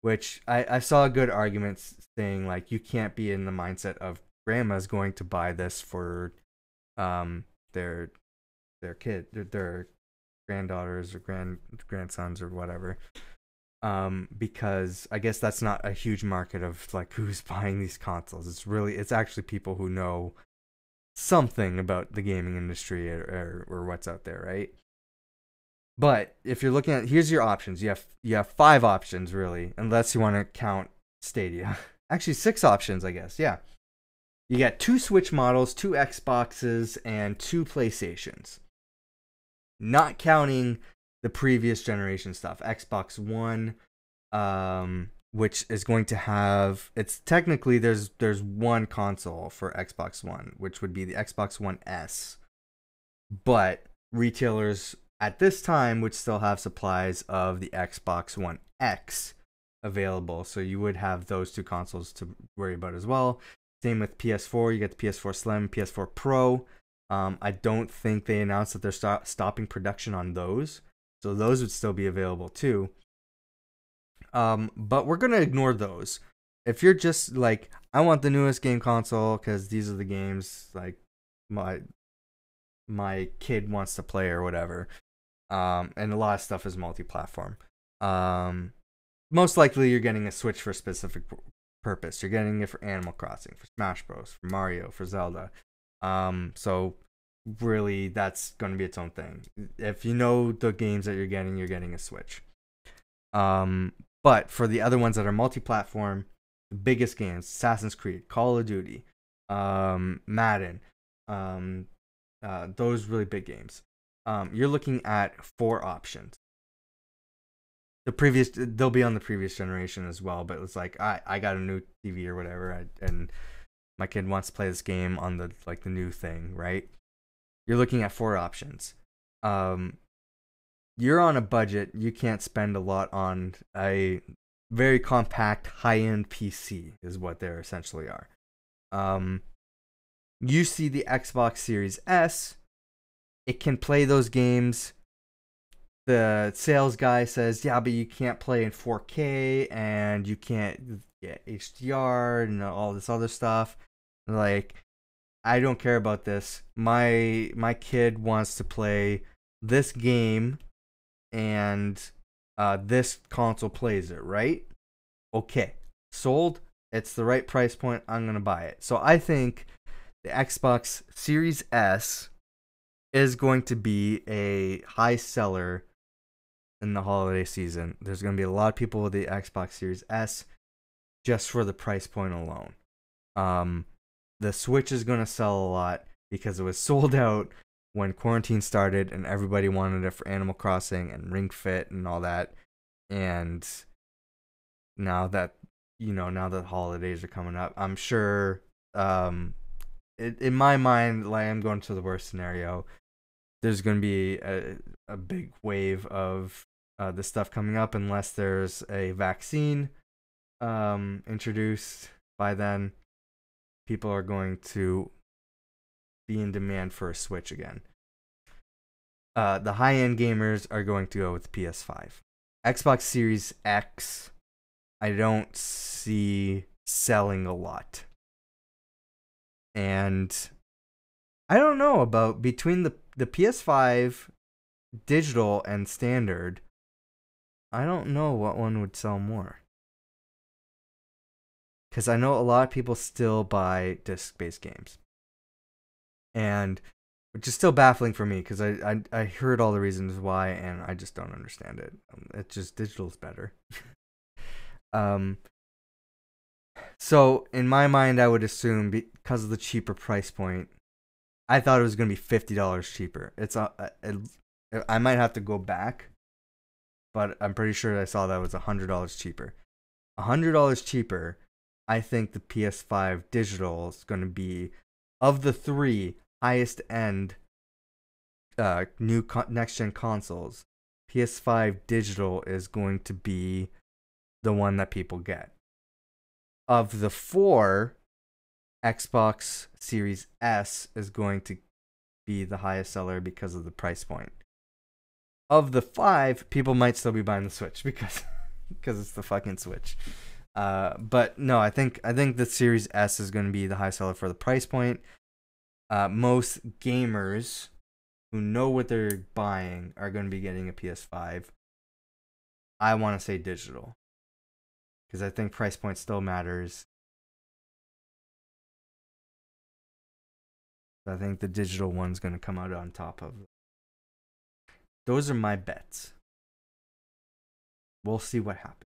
which I saw a good argument saying, like, you can't be in the mindset of grandma's going to buy this for their kid, their granddaughters or grandsons or whatever, because I guess that's not a huge market of, like, who's buying these consoles. It's actually people who know something about the gaming industry or what's out there, right? But if you're looking at, here's your options. You have 5 options really, unless you want to count Stadia. Actually 6 options, I guess. Yeah. You got 2 Switch models, 2 Xboxes, and 2 PlayStations. Not counting the previous generation stuff. Xbox One, which is going to have, it's technically there's one console for Xbox One, which would be the Xbox One S. But retailers at this time would still have supplies of the Xbox One X available, so you would have those 2 consoles to worry about as well. Same with PS4, you get the PS4 Slim, PS4 Pro. I don't think they announced that they're stopping production on those, so those would still be available too. But we're gonna ignore those. If you're just like, I want the newest game console because these are the games like my kid wants to play or whatever. And a lot of stuff is multi-platform. Most likely you're getting a Switch for a specific purpose. You're getting it for Animal Crossing, for Smash Bros, for Mario, for Zelda. So really that's going to be its own thing. If you know the games that you're getting a Switch. But for the other ones that are multi-platform, the biggest games, Assassin's Creed, Call of Duty, Madden, those really big games, you're looking at 4 options. They'll be on the previous generation as well, but it's like, I got a new TV or whatever, and my kid wants to play this game on the new thing, right? You're looking at 4 options. You're on a budget. You can't spend a lot on a very compact, high-end PC is what they essentially are. you see the Xbox Series S, it can play those games. The sales guy says, yeah, but you can't play in 4K and you can't get HDR and all this other stuff. Like, I don't care about this. My kid wants to play this game and this console plays it, right? Okay, sold. It's the right price point. I'm going to buy it. So I think the Xbox Series S is going to be a high seller in the holiday season. There's going to be a lot of people with the Xbox Series S just for the price point alone. The Switch is going to sell a lot because it was sold out when quarantine started and everybody wanted it for Animal Crossing and Ring Fit and all that. And now that, now that holidays are coming up, I'm sure, in my mind, like, I'm going to the worst scenario. There's going to be a big wave of this stuff coming up unless there's a vaccine introduced by then. People are going to be in demand for a Switch again. The high-end gamers are going to go with the PS5. Xbox Series X, I don't see selling a lot. And I don't know about between the PS5 digital and standard, I don't know what one would sell more. Because I know a lot of people still buy disc-based games. And which is still baffling for me because I heard all the reasons why and I just don't understand it. It's just digital's better. So in my mind, I would assume because of the cheaper price point, I thought it was going to be $50 cheaper. I might have to go back, but I'm pretty sure I saw that it was $100 cheaper. $100 cheaper. I think the PS5 digital is going to be, of the three highest end new next gen consoles, PS5 digital is going to be the one that people get. Of the four, Xbox Series S is going to be the highest seller because of the price point. Of the five, people might still be buying the Switch because it's the fucking Switch. But no, I think the Series S is going to be the high seller for the price point. Most gamers who know what they're buying are going to be getting a PS5. I want to say digital because I think price point still matters. I think the digital one's going to come out on top of it. Those are my bets. We'll see what happens.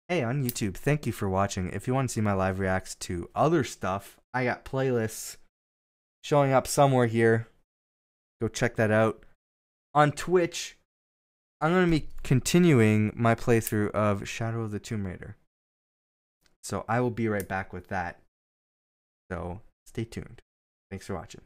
Hey, on YouTube, thank you for watching. If you want to see my live reacts to other stuff, I got playlists showing up somewhere here. Go check that out. On Twitch, I'm going to be continuing my playthrough of Shadow of the Tomb Raider. So I will be right back with that. So stay tuned. Thanks for watching.